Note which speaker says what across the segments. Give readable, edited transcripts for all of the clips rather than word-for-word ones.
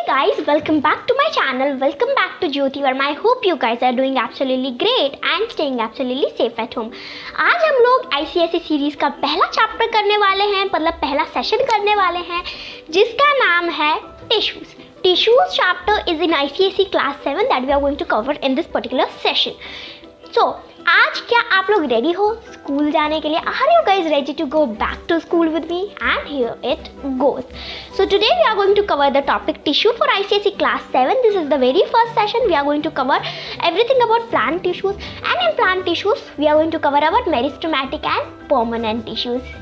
Speaker 1: guys, welcome back to my channel. Welcome back to Jyoti Verma. I hope you guys are doing absolutely great and staying absolutely safe at home. आज हम लोग ICSE series का पहला chapter करने वाले हैं, मतलब पहला सेशन करने वाले हैं, जिसका नाम है tissues. Tissues chapter is in ICSE class 7 that we are going to cover in this particular session. So आज क्या आप लोग रेडी हो स्कूल जाने के लिए? Are you guys ready to go back to school with me? And here it goes. So today we are going to cover the topic tissue for ICSE class 7. This is the very first session. We are going to cover everything about plant tissues, and in plant tissues we are going to cover about meristematic and permanent tissues.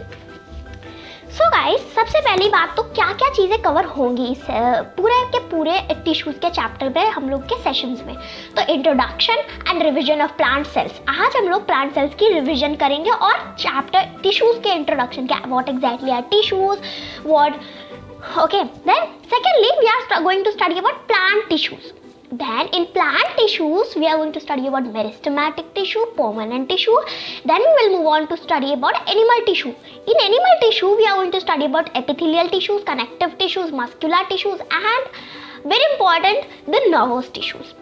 Speaker 1: So guys, सबसे पहली बात तो क्या क्या चीज़ें cover होंगी इस पूरे के पूरे टिश्यूज़ के चैप्टर में हम लोग के सेशंस में. तो introduction and revision of plant cells. आज हम लोग प्लांट सेल्स की रिवीजन करेंगे और चैप्टर टिश्यूज़ के इंट्रोडक्शन क्या, what exactly are tissues, what. Okay, then secondly we are going to study about plant tissues. Then in plant tissues we are going to study about meristematic tissue, permanent tissue. Then we will move on to study about animal tissue. In animal tissue we are going to study about epithelial tissues, connective tissues, muscular tissues, and very important, the nervous tissues.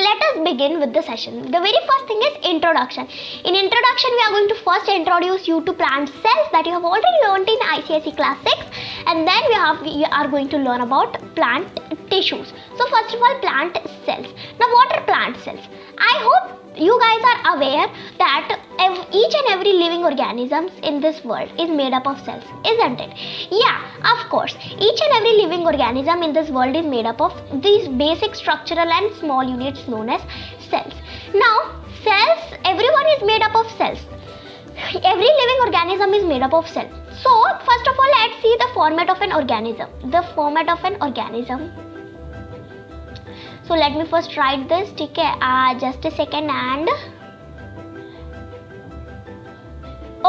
Speaker 1: Let us begin with the session. The very first thing is introduction. In introduction we are going to first introduce you to plant cells that you have already learned in ICSE class 6, and then we are going to learn about plant tissues. So first of all, plant cells. Now what are plant cells? I hope you guys are aware that each and every living organism in this world is made up of cells, isn't it? Yeah, of course. Each and every living organism in this world is made up of these basic structural and small units known as cells. Now, cells, everyone is made up of cells. Every living organism is made up of cells. So, first of all, let's see the format of an organism. The format of an organism. So let me first write this, ठीक है? Just a second and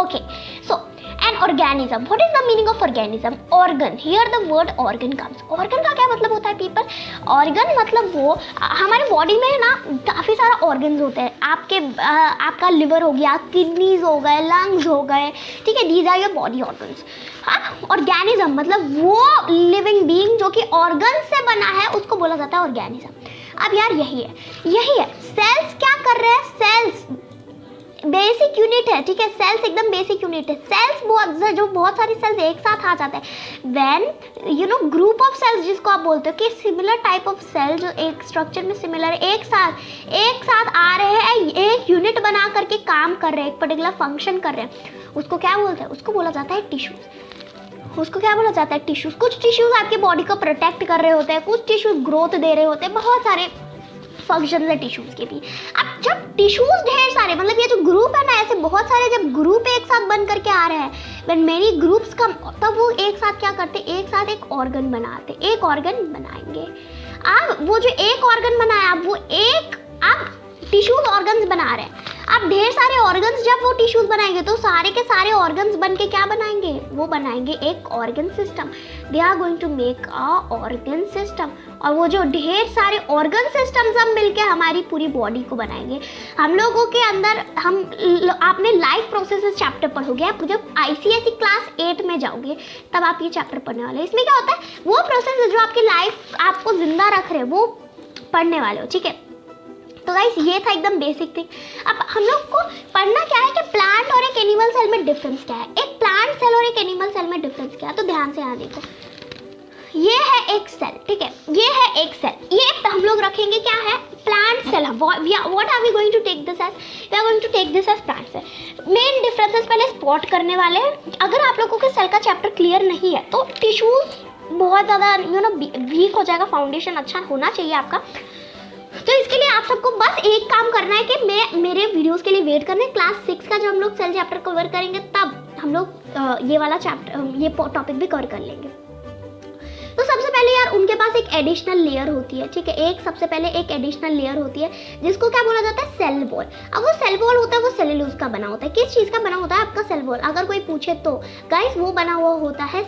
Speaker 1: okay. So an organism. What is the meaning of organism? Organ. Here the word organ comes. Organ का क्या मतलब होता है people? Organ मतलब वो हमारे बॉडी में ना काफ़ी सारा ऑर्गन्स होते हैं. आपका लिवर हो गया, किडनीज हो गए, लंग्स हो गए, ठीक है? These are your body organs. हाँ, ऑर्गेनिज्म मतलब वो लिविंग बीइंग जो कि ऑर्गन से बना है उसको बोला जाता है ऑर्गेनिज्म. अब यार यही है. सेल्स क्या कर रहे हैं? सेल्स बेसिक यूनिट है, ठीक है? सेल्स एकदम बेसिक यूनिट है. सेल्स बहुत सारी सेल्स एक साथ आ जाते हैं. When you know group of cells जिसको आप बोलते हो कि सिमिलर टाइप ऑफ सेल जो एक स्ट्रक्चर में सिमिलर है, एक साथ आ रहे हैं, एक यूनिट बना करके काम कर रहे हैं, एक पर्टिकुलर फंक्शन कर रहे हैं, उसको क्या बोलते हैं? उसको बोला जाता है टिश्यूज. उसको क्या बोला जाता है? टिश्यूज. कुछ टिश्यूज आपकी बॉडी को प्रोटेक्ट कर रहे होते हैं, कुछ टिश्यूज ग्रोथ दे रहे होते हैं, बहुत सारे फंक्शन है टिश्यूज के भी. अब जब टिश्यूज ढेर सारे, मतलब ये जो ग्रुप है ना, ऐसे बहुत सारे जब ग्रुप एक साथ बन करके आ रहे हैं, व्हेन मेनी ग्रुप्स कम, तब वो एक साथ क्या करते? एक साथ एक ऑर्गन बनाते, एक ऑर्गन बनाएंगे. अब वो जो एक ऑर्गन बनाया, अब वो अब टिश्यूज ऑर्गन्स बना रहे हैं. अब ढेर सारे ऑर्गन्स जब वो टिश्यूज बनाएंगे तो सारे के सारे ऑर्गन्स बन के क्या बनाएंगे? वो बनाएंगे एक organ system. They are going to make a organ system. और वो जो ढेर सारे ऑर्गन सिस्टम सब मिलके हमारी पूरी बॉडी को बनाएंगे. हम लोगों के अंदर आपने लाइफ प्रोसेसेस चैप्टर पढ़ोगे. आप जब ICSE क्लास 8 में जाओगे तब आप ये चैप्टर पढ़ने वाले. इसमें क्या होता है? वो प्रोसेस जो आपकी लाइफ आपको जिंदा रख रहे हैं वो पढ़ने वाले हो, ठीक है? तो गाइस ये था एकदम बेसिक थिंग. अब हम लोग को पढ़ना क्या है कि प्लांट और एक एनिमल सेल में डिफरेंस क्या है, एक प्लांट सेल और एक एनिमल सेल में डिफरेंस क्या है. तो ध्यान से यहाँ देखो, ये है एक सेल, ठीक है? ये है एक सेल. ये हम लोग रखेंगे क्या है? Plant cell. What are we going to take this as? We are going to take this as plant cell. Main differences पहले स्पॉट करने वाले हैं. अगर आप लोगों के सेल का चैप्टर क्लियर नहीं है तो टिश्यूज बहुत ज़्यादा वीक हो जाएगा. फाउंडेशन अच्छा होना चाहिए आपका. तो इसके लिए आप सबको बस एक काम करना है कि मेरे वीडियोस के लिए वेट करना है. क्लास 6 का जब हम लोग सेल चैप्टर कवर करेंगे तब हम लोग ये वाला चैप्टर, ये टॉपिक भी कवर कर लेंगे. तो सबसे पहले यार उनके पास एक एडिशनल लेयर होती है, ठीक है? सबसे पहले एक एडिशनल लेयर होती है जिसको क्या बोला जाता है? Cell wall. अब वो सेल वॉल होता है वो सेलुलोज का बना होता है. किस चीज़ का बना होता है आपका सेल वॉल? अगर कोई पूछे तो गाइस वो बना हुआ होता है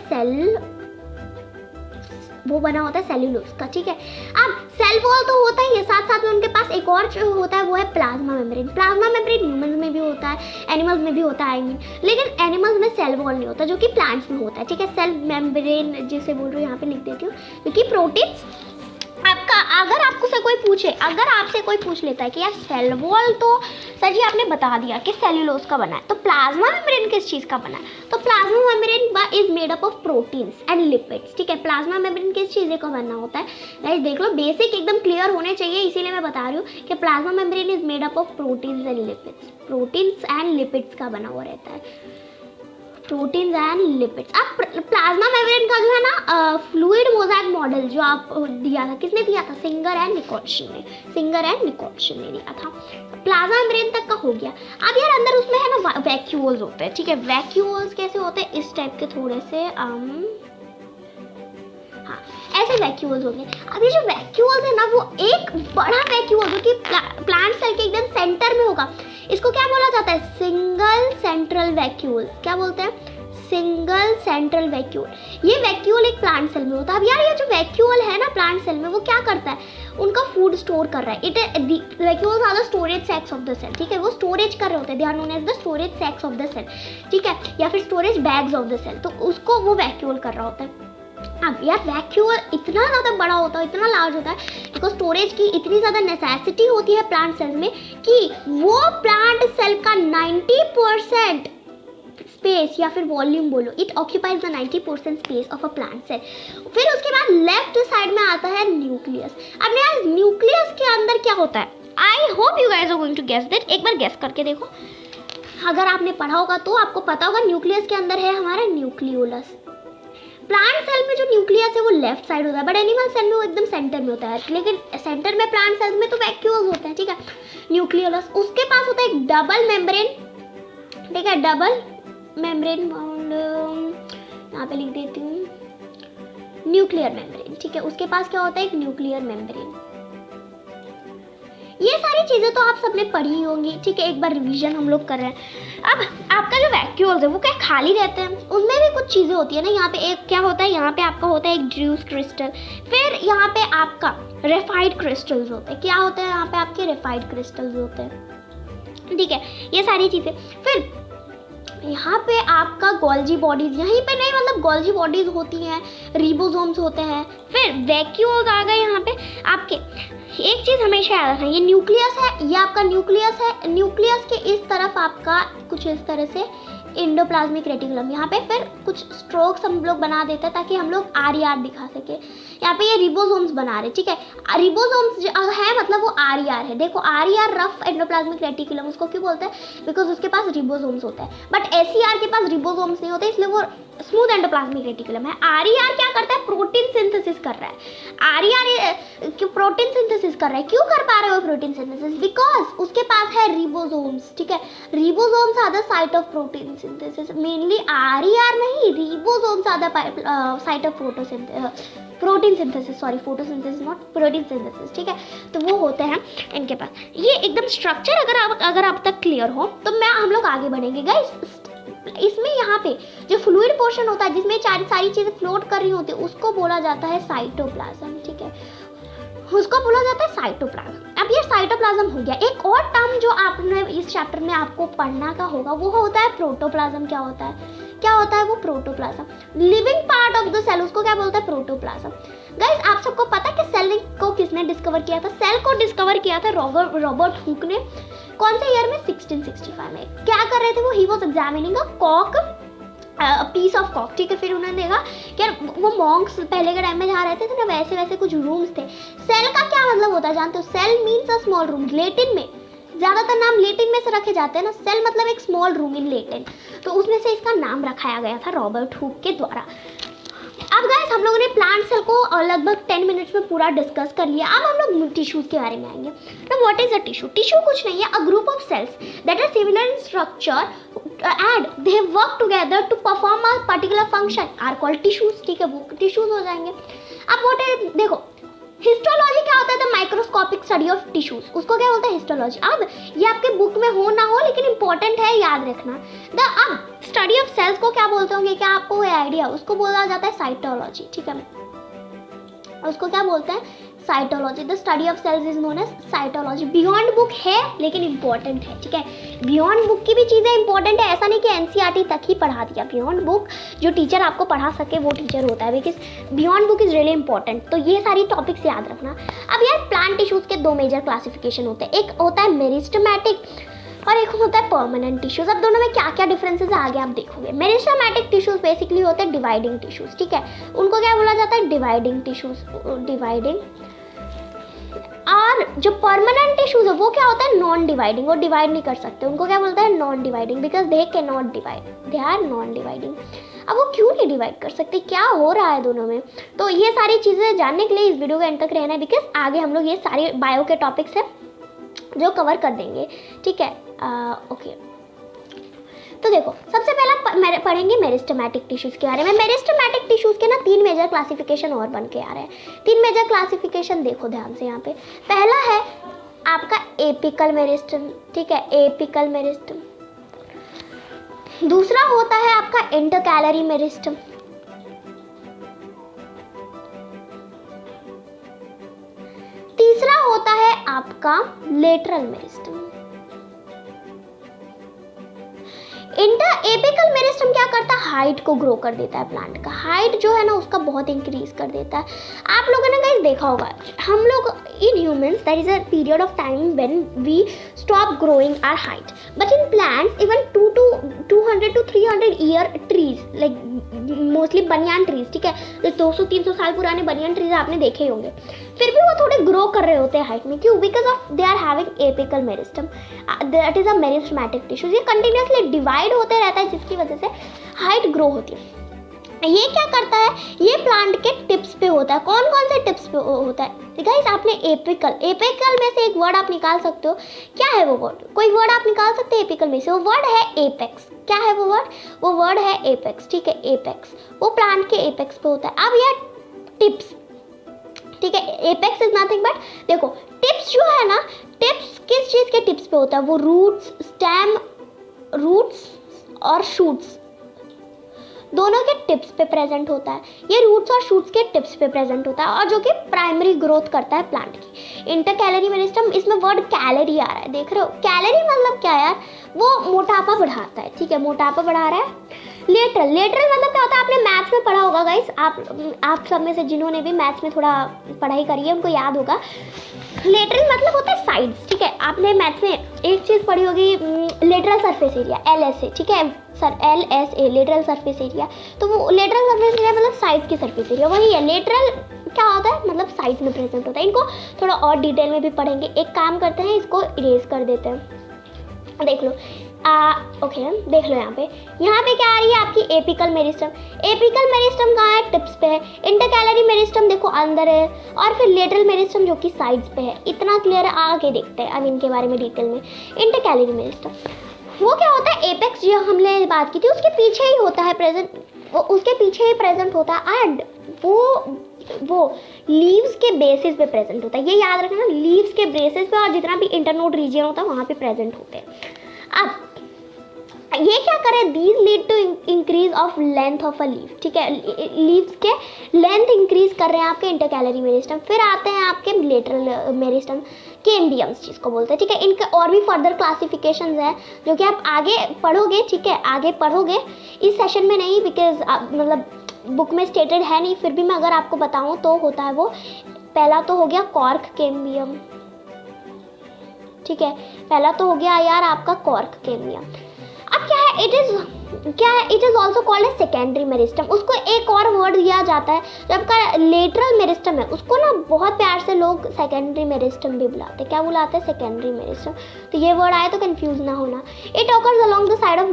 Speaker 1: वो बना होता है सेल्यूलोज का, ठीक है। अब सेल वॉल तो होता ही है, साथ साथ में उनके पास एक और जो होता है वो है plasma membrane. Plasma membrane humans में भी होता है, एनिमल्स में भी होता है आई मीन, लेकिन एनिमल्स में सेल वॉल नहीं होता, जो कि प्लांट्स में होता है, ठीक है। सेल मेम्ब्रेन जिसे बोल रही हूँ यहाँ पे लिख देती हूँ, क्योंकि प्रोटीन्स आपका अगर आपको से कोई पूछे, अगर आपसे कोई पूछ लेता है कि यार सेल वॉल तो सर जी आपने बता दिया कि सेल्यूलोज का बना है, तो प्लाज्मा मेम्ब्रेन किस चीज़ का बना है? तो plasma membrane is made up of proteins and lipids, ठीक है। प्लाज्मा मेम्ब्रेन किस चीज़ का बना होता है गाइस, देख लो, बेसिक एकदम क्लियर होने चाहिए, इसीलिए मैं बता रही हूँ कि plasma membrane is made up of proteins and lipids, proteins and lipids का बना हुआ रहता है, प्रोटीन्स एंड लिपिड्स। अब प्लाज्मा मेम्ब्रेन का जो है ना फ्लूइड मोज़ेक मॉडल जो आप दिया था, किसने दिया था? सिंगर एंड निकोल्सन ने दिया था। प्लाज्मा मेम्ब्रेन तक का हो गया। अब यार अंदर उसमें है ना वैक्यूल्स होते हैं, ठीक है। वैक्यूल्स कैसे होते हैं? इस टाइप के थोड़े से हाँ, ऐसे वैक्यूल्स होंगे। अब ये जो वैक्यूल्स है ना, वो एक बड़ा वैक्यूल जो कि प्लांट सेल के एकदम सेंटर में होगा, इसको क्या बोला जाता है? Single central vacuole. क्या बोलते हैं? Single central vacuole. ये वैक्यूल एक प्लांट सेल में होता है। अब यार ये जो वैक्यूल है ना प्लांट सेल में, वो क्या करता है? उनका फूड स्टोर कर रहा है। Vacuoles are the storage sacs of the cell, ठीक है। वो स्टोरेज कर रहे होते हैं, they are known as the storage sacs of the cell, ठीक है, या फिर storage bags of the cell. तो उसको वो वैक्यूल कर रहा होता है। अब यार वैक्यूल इतना ज़्यादा बड़ा होता है, इतना लार्ज होता है, बिकॉज स्टोरेज की इतनी ज़्यादा नेसेसिटी होती है प्लांट सेल्स में कि वो प्लांट सेल का 90% स्पेस या फिर वॉल्यूम बोलो, it occupies the 90% space of a plant cell. फिर उसके बाद लेफ्ट साइड में आता है न्यूक्लियस। अब यार न्यूक्लियस के अंदर क्या होता है? I hope you guys are going to guess that. एक बार गेस करके देखो, अगर आपने पढ़ा होगा तो आपको पता होगा न्यूक्लियस के अंदर है हमारा न्यूक्लियोलस। प्लांट सेल में जो न्यूक्लियस है वो लेफ्ट साइड होता है, बट एनिमल सेल में वो एकदम सेंटर में होता है। लेकिन सेंटर में प्लांट सेल्स में तो वैक्यूल्स होते हैं, ठीक है, न्यूक्लियोलस। उसके पास होता है एक डबल मेम्ब्रेन, ठीक है, डबल मेम्ब्रेन, यहाँ पे लिख देती हूँ न्यूक्लियर मेम्ब्रेन, ठीक है। उसके पास क्या होता है? एक न्यूक्लियर मेम्ब्रेन। ये सारी चीज़ें तो आप सबने पढ़ी होंगी, ठीक है। एक बार रिवीजन हम लोग कर रहे हैं। अब आपका जो वैक्यूल्स है वो क्या खाली रहते हैं? उनमें भी कुछ चीज़ें होती है ना। यहाँ पे एक क्या होता है? यहाँ पे आपका होता है एक ड्यूस क्रिस्टल, फिर यहाँ पे आपका रेफाइड क्रिस्टल्स होते हैं। क्या होते हैं यहाँ पे? आपके रेफाइड क्रिस्टल्स होते हैं, ठीक है। ये सारी चीज़ें। फिर यहाँ पे आपका गोल्जी बॉडीज, यहीं पे नहीं मतलब गोल्जी बॉडीज होती हैं, रिबोसोम्स होते हैं, फिर वैक्यूल्स आ गए यहाँ पे आपके। एक चीज़ हमेशा याद रखना, ये न्यूक्लियस है, ये आपका न्यूक्लियस है। न्यूक्लियस के इस तरफ आपका कुछ इस तरह से एंडोप्लाज्मिक रेटिकुलम, यहाँ पे फिर कुछ स्ट्रोक्स हम लोग बना देते हैं ताकि हम लोग आर दिखा सके। यहाँ पे ये रिबोसोम्स बना रहे, ठीक है। रिबोसोम्स है मतलब वो आर है। देखो आर रफ एंडोप्लाज्मिक रेटिकुलम उसको क्यों बोलते हैं? बिकॉज उसके पास रिबोसोम्स होते हैं, बट एसीआर के पास रिबोसोम्स नहीं होते, इसलिए वो स्मूथ एंडोप्लाज्मिक रेटिकुलम है। आर क्या करता है? प्रोटीन सिंथेसिस कर रहा है। आर प्रोटीन सिंथेसिस कर रहा है। क्यों कर पा रहे हो प्रोटीन सिंथेसिस? बिकॉज उसके पास है रिबोसोम्स, ठीक है। Ribosomes are the site of protein synthesis. Mainly are नहीं, ribosomes are the site of protein synthesis, sorry photosynthesis not protein synthesis, ठीक है। तो वो होते हैं इनके पास। ये एकदम स्ट्रक्चर अगर आप तक क्लियर हो तो हम लोग आगे बढ़ेंगे गाइस। इसमें यहाँ पे जो फ्लूइड पोर्शन होता है जिसमें सारी चीज़ें फ्लोट कर रही होती है उसको बोला जाता है साइटोप्लाज्म, ठीक है, उसको बोला जाता है साइटोप्लाज्म। अब ये साइटोप्लाज्म हो गया। एक और टर्म जो आपने इस चैप्टर में आपको पढ़ना का होगा वो होता है प्रोटोप्लाज्म। क्या होता है? क्या होता है वो? Protoplasm, living part of the cell, उसको क्या बोलता है? प्रोटोप्लाज्म। गाइस आप सबको पता है कि सेल को किसने डिस्कवर किया था? सेल को डिस्कवर किया था रॉबर्ट हुक ने। कौन से ईयर में? 1665 में। क्या कर रहे थे वो? He was examining a cock, piece of Kock, ठीक है। फिर उन्होंने देखा कि वो मॉन्क्स पहले के टाइम में जहाँ रहते थे ना वैसे कुछ रूम्स थे। सेल का क्या मतलब होता है जानते हो? Cell means a small room. Latin में ज़्यादातर नाम लेटिन में से रखे जाते हैं ना। सेल मतलब एक स्मॉल रूम इन लेटिन, तो उसमें से इसका नाम रखाया गया था रॉबर्ट हुक के द्वारा। अब गाइस हम लोगों ने प्लांट सेल को लगभग 10 मिनट्स में पूरा डिस्कस कर लिया। अब हम लोग टिश्यूज के बारे में आएंगे। तो what is a tissue? Tissue कुछ नहीं है, a group of cells that are similar in structure and they work together to perform a particular function are called tissues, ठीक है। वो टिश्यूज हो जाएंगे। अब व्हाट इज, देखो हिस्टोलॉजी क्या होता है? The microscopic study of tissues, उसको क्या बोलते हैं? हिस्टोलॉजी। अब ये आपके बुक में हो ना हो लेकिन इंपॉर्टेंट है, याद रखना। अब स्टडी ऑफ सेल्स को क्या बोलते होंगे? क्या आपको कोई आइडिया? उसको बोला जाता है साइटोलॉजी, ठीक है। उसको क्या बोलते हैं, cytology. The study of cells is known as cytology. Beyond book है लेकिन इंपॉर्टेंट है, ठीक है। बियॉन्ड बुक की भी चीज़ें इंपॉर्टेंट है, ऐसा नहीं कि एनसीईआरटी तक ही पढ़ा दिया। बियॉन्ड बुक जो टीचर आपको पढ़ा सके वो टीचर होता है, because beyond book is really important. तो ये सारी टॉपिक्स याद रखना। अब यार प्लांट टिश्यूज़ के 2 मेजर क्लासिफिकेशन होते हैं, एक होता है मेरिस्टेमेटिक और एक होता है परमानेंट टिश्यूज। अब दोनों में क्या क्या डिफरेंसेस है आगे आप देखोगे। मेरिस्टेमेटिक टिश्यूज बेसिकली होते हैं डिवाइडिंग टिश्यूज, ठीक है। उनको क्या बोला जाता है, डिवाइडिंग टिश्यूज, डिवाइडिंग। और जो परमानेंट टिश्यूज है वो क्या होता है, नॉन डिवाइडिंग, वो डिवाइड नहीं कर सकते, उनको क्या बोलते हैं, non dividing, because they can not divide, they are non dividing. अब वो क्यों नहीं डिवाइड कर सकते, क्या हो रहा है दोनों में, तो ये सारी चीज़ें जानने के लिए इस वीडियो के एंड तक रहना है, बिकॉज आगे हम लोग ये सारे बायो के टॉपिक्स है जो कवर कर देंगे, ठीक है। ओके, तो देखो सबसे पहला पढ़ेंगे मेरिस्टेमेटिक टिश्यूज़ के बारे में। मेरिस्टेमेटिक टिश्यूज़ के ना 3 मेजर क्लासिफिकेशन और बन के आ रहे हैं। 3 मेजर क्लासिफिकेशन देखो ध्यान से यहाँ पे। पहला है आपका एपिकल मेरिस्टम, ठीक है, एपिकल मेरिस्टम। दूसरा होता है आपका इंटरकैलरी मेरिस्टम। तीसरा होता है आपका लेटरल मेरिस्टम। एपिकल मेरिस्टम क्या करता है, हाइट को ग्रो कर देता है, प्लांट का हाइट जो है ना उसका बहुत इंक्रीज कर देता है। आप लोगों ने गाइस देखा होगा, हम लोग in humans there is a period of time when we stop growing our height, but in plants even 200 to 300 year trees, like mostly banyan trees, ठीक है, जो 200-300 साल पुराने बनियान ट्रीज आपने देखे ही होंगे, फिर भी वो थोड़े ग्रो कर रहे होते हैं हाइट में। क्यों, because of they are having apical meristem, that is a meristematic tissues. ये कंटिन्यूसली डिवाइड होते रहता है जिसकी वजह से हाइट ग्रो होती है। ये क्या करता है, ये प्लांट के टिप्स पे होता है। कौन कौन से टिप्स पे होता है गाइस, आपने एपिकल में से एक वर्ड आप निकाल सकते हो, क्या है वो वर्ड, कोई वर्ड आप निकाल सकते हैं एपिकल में से, वो वर्ड है एपेक्स। क्या है वो वर्ड, वो वर्ड है एपेक्स, ठीक है, एपेक्स, वो प्लांट के एपेक्स पे होता है। अब ये टिप्स, ठीक है, एपेक्स इज नथिंग बट, देखो टिप्स जो है ना, टिप्स किस चीज़ के टिप्स पे होता है, वो रूट्स, स्टेम, रूट्स और शूट्स दोनों के टिप्स पे प्रेजेंट होता है। ये रूट्स और शूट्स के टिप्स पे प्रेजेंट होता है और जो कि प्राइमरी ग्रोथ करता है प्लांट की। इंटरकैलरी मेरिस्टम, इसमें वर्ड कैलोरी आ रहा है, देख रहे हो, कैलोरी मतलब क्या यार, वो मोटापा बढ़ाता है, ठीक है, मोटापा बढ़ा रहा है। लेटरल मतलब क्या होता है, आपने मैथ्स में पढ़ा होगा गाइस, आप सब में से जिन्होंने भी मैथ्स में थोड़ा पढ़ाई करी है उनको याद होगा। लेटरल मतलब होता है साइड्स, ठीक है, आपने मैथ्स में एक चीज़ पढ़ी होगी, लेटरल सरफेस एरिया, LSA, ठीक है sir, LSA, lateral surface area. तो वो लेटरल सरफेस एरिया मतलब साइड्स की सरफेस एरिया, वही है। लेटरल क्या होता है, मतलब साइड्स में प्रेजेंट होता है। इनको थोड़ा और डिटेल में भी पढ़ेंगे। एक काम करते हैं, इसको इरेज कर देते हैं, देख लो। ओके, देख लो यहाँ पे क्या आ रही है आपकी एपिकल मेरिस्टम। एपिकल मेरिस्टम कहाँ है, टिप्स पे है। इंटरकैलरी मेरिस्टम देखो अंदर है, और फिर लेटरल मेरिस्टम जो कि साइड्स पे है। इतना क्लियर है, आगे देखते हैं अब इनके बारे में डिटेल में। इंटरकैलरी मेरिस्टम वो क्या होता है, एपेक्स जो हमने बात की थी उसके पीछे ही होता है प्रेजेंट, वो उसके पीछे ही प्रेजेंट होता है, एंड वो लीव्स के बेसिस पे प्रेजेंट होता है। ये याद रखना, लीव्स के बेसिस पे, और जितना भी इंटरनोड रीजन होता है वहाँ पे प्रेजेंट होते हैं। अब ये क्या करें, these lead to increase of length of a leaf, ठीक है, लीव्स के लेंथ इंक्रीज कर रहे हैं आपके इंटरकैलरी मेरिस्टम। फिर आते हैं आपके लेटरल मेरिस्टम, केम्बियम्स जिसको बोलते हैं, ठीक है। इनके और भी फर्दर क्लासिफिकेशंस हैं जो कि आप आगे पढ़ोगे, ठीक है, आगे पढ़ोगे, इस सेशन में नहीं, बिकॉज मतलब बुक में स्टेटेड है नहीं, फिर भी मैं अगर आपको बताऊँ तो होता है वो। पहला तो हो गया कॉर्क केम्बियम, ठीक है, पहला तो हो गया यार आपका कॉर्क केम्बियम। अब क्या है, it is also called a secondary meristem. उसको एक और वर्ड दिया जाता है, जो आपका लेटरल मेरिस्टम है उसको ना बहुत प्यार से लोग सेकेंडरी मेरिस्टम भी बुलाते हैं। क्या बुलाते हैं, सेकेंडरी मेरिस्टम। तो ये वर्ड आए तो कंफ्यूज ना होना। It occurs along the side of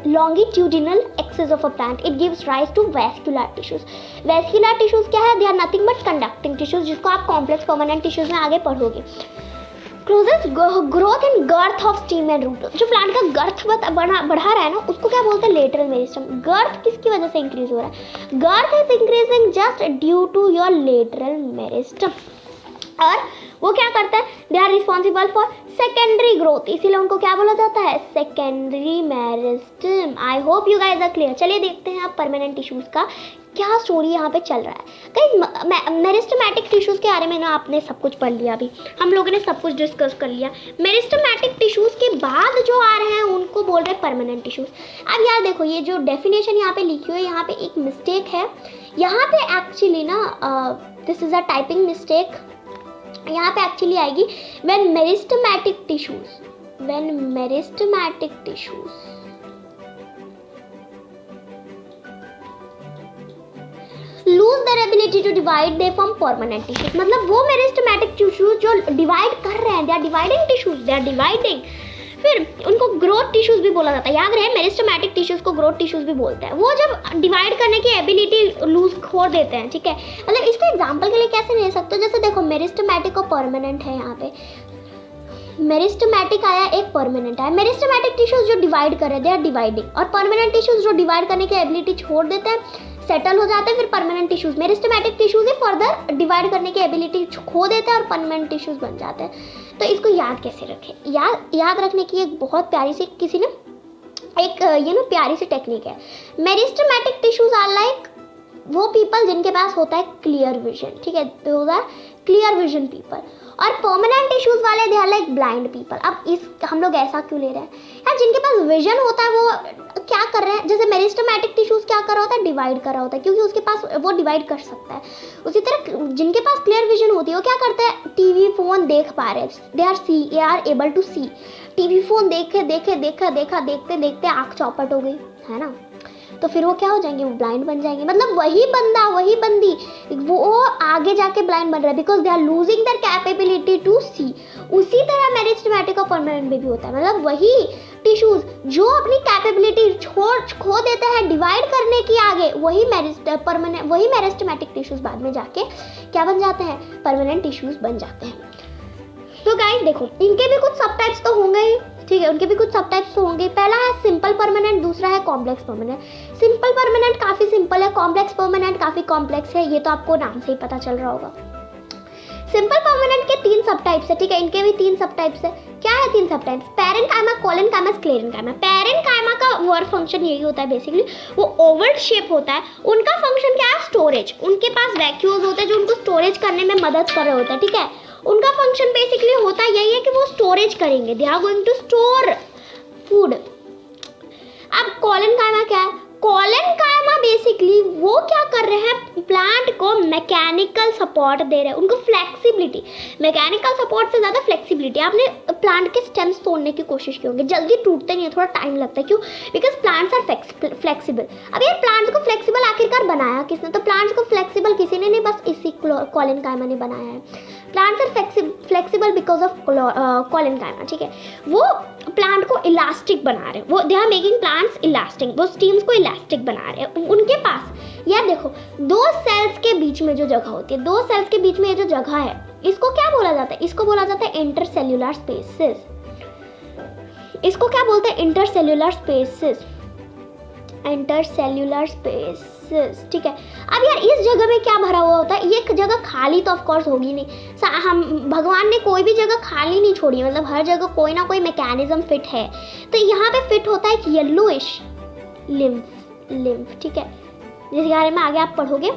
Speaker 1: longitudinal axis of a plant. It gives rise to vascular tissues. Vascular tissues क्या है, they are nothing but conducting tissues, जिसको आप कॉम्प्लेक्स परमानेंट टिश्यूज में आगे पढ़ोगे। Closes growth and girth of stem and root. जो plant का girth बढ़ा रहा है ना उसको क्या बोलते हैं, लेटरल मेरिस्टम। गर्थ किसकी वजह से इंक्रीज हो रहा है, girth is increasing just due to your lateral meristem. और वो क्या करता है, they are responsible for secondary growth, इसीलिए उनको क्या बोला जाता है, secondary meristem. I hope you guys are clear. चलिए देखते हैं आप परमानेंट टिश्यूज का क्या स्टोरी यहाँ पे चल रहा है गाइस। मेरिस्टेमेटिक टिश्यूज़ के बारे में ना आपने सब कुछ पढ़ लिया, अभी हम लोगों ने सब कुछ डिस्कस कर लिया। मेरिस्टेमेटिक टिश्यूज़ के बाद जो आ रहे हैं उनको बोल रहे हैं परमानेंट टिश्यूज़। अब यार देखो, ये जो डेफिनेशन यहाँ पे लिखी हुई है, यहाँ पे एक मिस्टेक है। यहाँ पे एक्चुअली ना this is a typing mistake. यहाँ पे एक्चुअली आएगी when meristematic tissues lose their ability to divide they from permanent tissues. मतलब वो मेरिस्टेमेटिक टिश्यूज जो डिवाइड कर रहे हैं, they are dividing tissues, they are dividing. फिर उनको ग्रोथ टिश्यूज भी बोला जाता है, याद रहे मेरिस्टेमेटिक टिश्यूज को ग्रोथ टिश्यूज भी बोलते हैं। वो जब डिवाइड करने की एबिलिटी लूज खो देते हैं, ठीक है। मतलब इसको एग्जाम्पल के लिए कैसे ले सकते हो, जैसे देखो मेरिस्टेमेटिक और परमानेंट है। यहाँ पे मेरिस्टेमेटिक आया, एक परमानेंट आया। मेरिस्टेमेटिक टिश्यूज जो डिवाइड कर रहे हैं, दे आर डिवाइडिंग, और परमानेंट टिश्यूज जो डिवाइड करने की एबिलिटी छोड़ देते हैं, सेटल हो जाते हैं। फिर परमानेंट टिश्यूज, मेरिस्टेमेटिक टिश्यूज ही फर्दर डिवाइड करने की एबिलिटी खो देते हैं और परमानेंट टिश्यूज बन जाते हैं। तो इसको याद कैसे रखें, याद रखने की एक बहुत प्यारी सी किसी ने एक प्यारी सी टेक्निक है। मेरिस्टेमेटिक टिश्यूज आर लाइक वो पीपल जिनके पास होता है क्लियर विजन, ठीक है, those are clear vision people. और परमानेंट टिश्यूज वाले they are like blind people. अब इस हम लोग ऐसा क्यों ले रहे हैं यार, जिनके पास विजन होता है वो क्या कर रहे हैं, जैसे मेरिस्टेमेटिक टिश्यूज क्या कर रहा होता है, डिवाइड कर रहा होता है, क्योंकि उसके पास वो डिवाइड कर सकता है। उसी तरह जिनके पास क्लियर विजन होती है वो क्या करते हैं, टीवी फोन देख पा रहे हैं, they are able to see. TV phone देखते देखते आँख चौपट हो गई है ना, तो फिर वो क्या हो जाएंगे, वो ब्लाइंड बन जाएंगे। मतलब वही बंदा वही बंदी वो आगे जाके ब्लाइंड बन रहा है, because they are losing their capability to see. उसी तरह मेरिस्टेमेटिक और परमानेंट में भी होता है। मतलब वही टिश्यूज जो अपनी कैपेबिलिटी खो देते हैं डिवाइड करने की आगे, वही मेरिस्टेमेटिक टिश्यूज बाद में जाके क्या बन जाते हैं, परमानेंट टिश्यूज बन जाते हैं। तो गाइस देखो, इनके भी कुछ सब टाइप्स तो होंगे ही, ठीक है, उनके भी कुछ सब टाइप्स तो होंगे। पहला है सिंपल परमानेंट, दूसरा है कॉम्प्लेक्स परमानेंट। सिंपल परमानेंट काफ़ी सिंपल है, कॉम्प्लेक्स परमानेंट काफ़ी कॉम्प्लेक्स है, ये तो आपको नाम से ही पता चल रहा होगा। सिंपल परमानेंट के 3 सब टाइप्स है, ठीक है, इनके भी 3 सब टाइप्स है। क्या है 3 सब types, parenchyma, collenchyma, sclerenchyma. Parenchyma का वर्क फंक्शन यही होता है बेसिकली, वो ओवल शेप होता है। उनका फंक्शन क्या है, स्टोरेज। उनके पास वैक्यूल्स होते हैं जो उनको स्टोरेज करने में मदद कर रहे होते हैं, ठीक है। उनका फंक्शन बेसिकली होता यही है कि वो स्टोरेज करेंगे, they are going to store food. अब कोलेनकाइमा क्या है, कोलेनकाइमा बेसिकली वो क्या कर रहे हैं, प्लांट को मैकेनिकल सपोर्ट दे रहे हैं, उनको फ्लेक्सिबिलिटी, मैकेनिकल सपोर्ट से ज़्यादा फ्लेक्सिबिलिटी। आपने प्लांट के स्टेम्स तोड़ने की कोशिश की होंगे, जल्दी टूटते नहीं है, थोड़ा टाइम लगता है, क्यों, बिकॉज प्लांट्स आर फ्लेक्सिबल। अब ये प्लांट्स को फ्लेक्सिबल आखिरकार बनाया किसने, तो प्लांट्स को फ्लेक्सिबल किसी ने नहीं, बस इसी कोलेनकाइमा ने बनाया है। Plants are flexible because of collenchyma, ठीक है। वो प्लांट को इलास्टिक बना रहे हैं, वो they are making plants elastic, वो स्टीम्स को इलास्टिक बना रहे हैं। उनके पास यार देखो, 2 सेल्स के बीच में जो जगह होती है, 2 सेल्स के बीच में ये जो जगह है, इसको क्या बोला जाता है, इसको बोला जाता है इंटरसेल्यूलर स्पेसेस। इसको क्या बोलते हैं, इंटरसेल्यूलर स्पेसेस, इंटरसेल्यूलर स्पेसेस, ठीक है। अब यार इस जगह में क्या भरा हुआ होता है, ये जगह खाली तो ऑफ कोर्स होगी नहीं, हम भगवान ने कोई भी जगह खाली नहीं छोड़ी है, मतलब हर जगह कोई ना कोई मैकेनिज्म फिट है। तो यहाँ पे फिट होता है एक येलोइश लिम्फ, ठीक है, जिसके बारे में आगे आप पढ़ोगे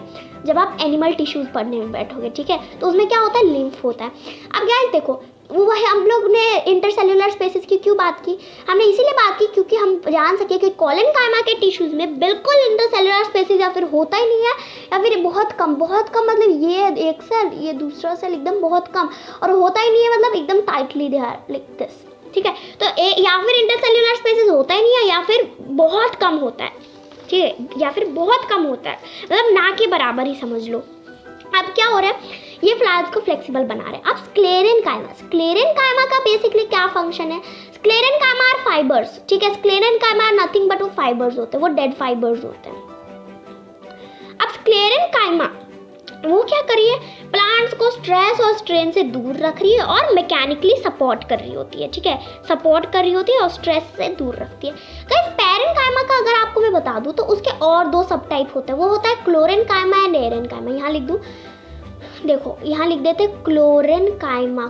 Speaker 1: जब आप एनिमल टिश्यूज पढ़ने में बैठोगे, ठीक है। तो उसमें क्या होता है, लिम्फ होता है। अब गाइस देखो, वही हम लोग ने इंटरसेल्यूलर स्पेसेस की क्यों बात की, हमने इसीलिए बात की क्योंकि हम जान सके कि कोलेनकाइमा के टिश्यूज में बिल्कुल इंटरसेल्यूलर स्पेसेस या फिर होता ही नहीं है, या फिर बहुत कम मतलब ये एक सेल ये दूसरा सेल एकदम बहुत कम, और होता ही नहीं है, मतलब एकदम tightly they are like this, ठीक है। तो या फिर इंटरसेल्यूलर स्पेसेस होता ही नहीं है, या फिर बहुत कम होता है, ठीक है, या फिर बहुत कम होता है, मतलब ना के बराबर ही समझ लो। अब क्या हो रहा है, ये फ्लावर्स को फ्लेक्सिबल बना रहे हैं। अब स्क्लेरेन्काइमा का बेसिकली क्या फंक्शन है, स्क्लेरेन्काइमा आर फाइबर्स, ठीक है, स्क्लेरेन्काइमा नथिंग बट वो फाइबर्स होते हैं, वो डेड फाइबर्स होते हैं। अब स्क्लेरेन्काइमा वो क्या करी है, प्लांट्स को स्ट्रेस और स्ट्रेन से दूर रख रही है और मैकेनिकली सपोर्ट कर रही होती है, ठीक है, सपोर्ट कर रही होती है और स्ट्रेस से दूर रखती है। तो इस पैरेन्काइमा का अगर आपको मैं बता दूं तो उसके और 2 सब टाइप होते हैं, वो होता है क्लोरेन्काइमा एंड एरेन्काइमा। यहाँ लिख दूं, देखो यहाँ लिख देते क्लोरेन्काइमा,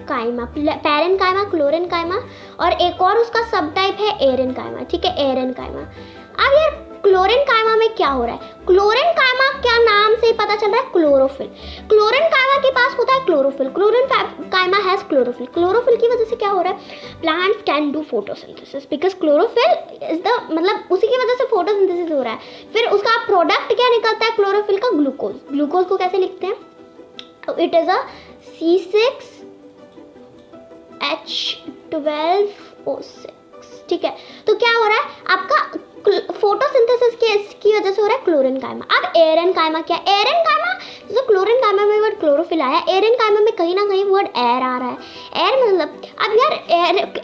Speaker 1: पैरेन्काइमा, क्लोरेन्काइमा, और एक और उसका सब टाइप है एरेन्काइमा, ठीक है, एरेन्काइमा। अब यार क्लोरीन कायमा में क्या हो रहा है? क्लोरीन कायमा क्या नाम से ही पता चल रहा है, क्लोरोफिल। क्लोरीन कायमा के पास होता है क्लोरोफिल। क्लोरीन कायमा हैज क्लोरोफिल। क्लोरोफिल की वजह से क्या हो रहा है? Plants can do photosynthesis because chlorophyll is the, मतलब उसी की वजह से फोटोसिंथेसिस हो रहा है। फिर उसका प्रोडक्ट क्या निकलता है क्लोरोफिल का? ग्लूकोज। ग्लूकोज को कैसे लिखते हैं? इट इज अ C6H12O6, ठीक है। तो क्या हो रहा है आपका? फोटोसिंथेसिस की वजह से हो रहा है क्लोरीन कायमा। अब एरन कायमा क्या? एरन कायमा, जो क्लोरीन कायमा में वर्ड क्लोरोफिल आया, एरन कायमा में कहीं ना कहीं वर्ड एयर आ रहा है। एयर मतलब, अब यार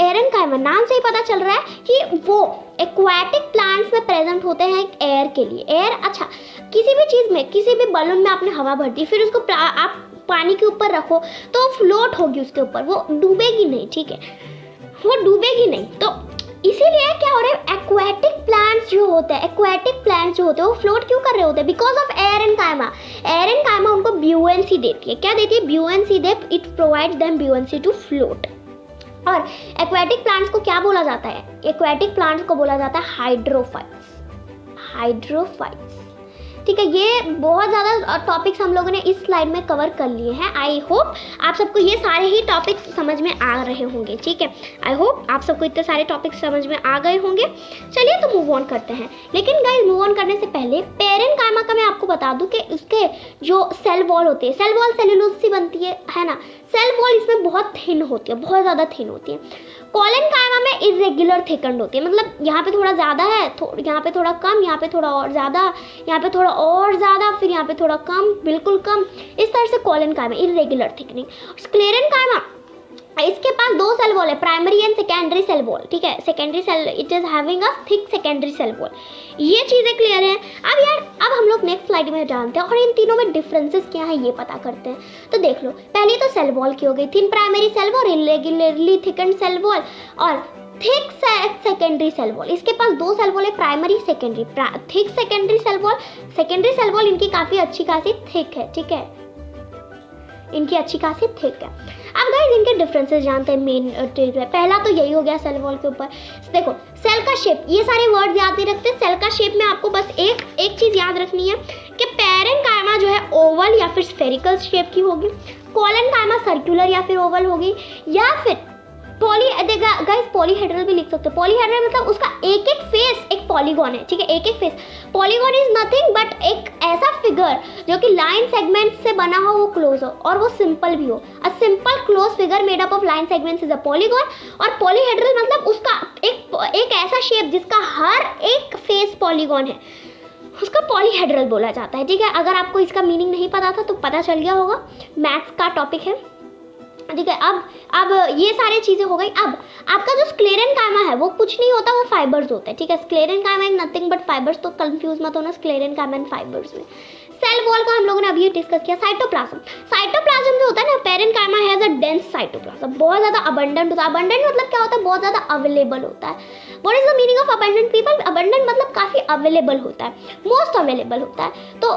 Speaker 1: एरन कायमा नाम से ही पता चल रहा है कि वो एक्वाटिक प्लांट्स में प्रेजेंट होते हैं एयर के लिए। एयर, अच्छा, किसी भी चीज़ में, किसी भी बलून में आपने हवा भर दी, फिर उसको आप पानी के ऊपर रखो तो फ्लोट होगी उसके ऊपर, वो डूबेगी नहीं, ठीक है, वो डूबेगी नहीं। तो इसीलिए क्या हो रहा है? एक्वाटिक प्लांट्स जो होते हैं, वो फ्लोट क्यों कर रहे होते हैं? Because of aerenchyma. Aerenchyma उनको ब्यूएंसी देती है। क्या देती है? ब्यूएंसी दे, it provides them buoyancy to float. और एक्वाटिक प्लांट्स को क्या बोला जाता है? एक्वाटिक प्लांट्स को बोला जाता है हाइड्रोफाइट्स। हाइड्रोफाइट्स, ठीक है। ये बहुत ज़्यादा टॉपिक्स हम लोगों ने इस स्लाइड में कवर कर लिए हैं। आई होप आप सबको ये सारे ही टॉपिक्स समझ में आ रहे होंगे, ठीक है। आई होप आप सबको इतने सारे टॉपिक्स समझ में आ गए होंगे। चलिए तो मूव ऑन करते हैं। लेकिन गाइस, मूव ऑन करने से पहले पेरेंट कायमा का मैं आपको बता दूं कि उसके जो सेल वॉल होती है, सेल वॉल सेल्यूलोज से बनती है ना। सेल वॉल इसमें बहुत थिन होती है, बहुत ज़्यादा थिन होती है। कॉलन कायमा में इरेगुलर थिकंड होती है, मतलब यहाँ पे थोड़ा ज़्यादा है, यहाँ पे थोड़ा कम, यहाँ पे थोड़ा और ज़्यादा, यहाँ पे थोड़ा और ज़्यादा, फिर यहाँ पे थोड़ा कम, बिल्कुल कम, इस तरह से कॉलन कायमा इरेगुलर थिकनिंग। स्क्लेरन कायमा, इसके पास दो सेल वॉल है, primary and secondary cell wall, ठीक है। Secondary cell, it is having a thick secondary cell wall. ये चीज़ें क्लियर है। अब यार, अब हम लोग नेक्स्ट स्लाइड में जानते हैं और इन तीनों में डिफरेंसेस क्या है ये पता करते हैं। तो देख लो, पहली तो सेल वॉल की हो गई, thin primary cell wall, irregularly thickened cell wall और थिक सेकेंडरी सेल वॉल। इसके पास दो सेल वॉल है, primary secondary. Thick secondary cell wall इनकी काफ़ी अच्छी खासी थिक है, ठीक है, इनकी अच्छी खासी थिक है। अब गाइस, इनके डिफरेंसेस जानते हैं। मेन ट्रिक है, पहला तो यही हो गया सेल वॉल के ऊपर। देखो, सेल का शेप, ये सारे वर्ड याद नहीं रखते। सेल का शेप में आपको बस एक चीज़ याद रखनी है कि पेरेंट कायमा जो है ओवल या फिर स्फेरिकल शेप की होगी, कॉलन कायमा सर्कुलर या फिर ओवल होगी, या फिर पॉलीहेड्रल भी लिख सकते हो। पॉलीहेड्रल मतलब उसका एक एक फेस एक पॉलीगॉन है, ठीक है, एक एक face. Polygon is nothing but एक ऐसा फिगर जो कि लाइन सेगमेंट से बना हो, वो क्लोज हो और वो सिंपल भी हो। A simple close figure made up of line segments is a polygon. और पॉलीहेड्रल मतलब उसका एक ऐसा शेप जिसका हर एक फेस पॉलीगॉन है, उसका पॉलीहेड्रल बोला जाता है, ठीक है। अगर आपको इसका मीनिंग नहीं पता था तो पता चल गया होगा, मैथ्स का टॉपिक है, ठीक है। अब ये सारी चीज़ें हो गई। अब आपका जो स्क्लेरन कायमा है वो कुछ नहीं होता, वो फाइबर्स होते हैं, ठीक है। स्क्लेरन कायमा इज नथिंग बट फाइबर्स, तो कंफ्यूज मत होना स्क्लेरन कायमा एंड फाइबर्स में। सेल वॉल का हम लोगों ने अभी डिस्कस किया। साइटोप्लाज्म जो होता है ना, पेरेंट कायमा हैज अ डेंस साइटोप्लाज्म, बहुत ज़्यादा अबंडेंट होता है। अबंडेंट मतलब क्या होता है? बहुत ज़्यादा अवेलेबल होता है। What is the meaning of abundant people? Abundant मतलब काफ़ी अवेलेबल होता है, मोस्ट अवेलेबल होता है। तो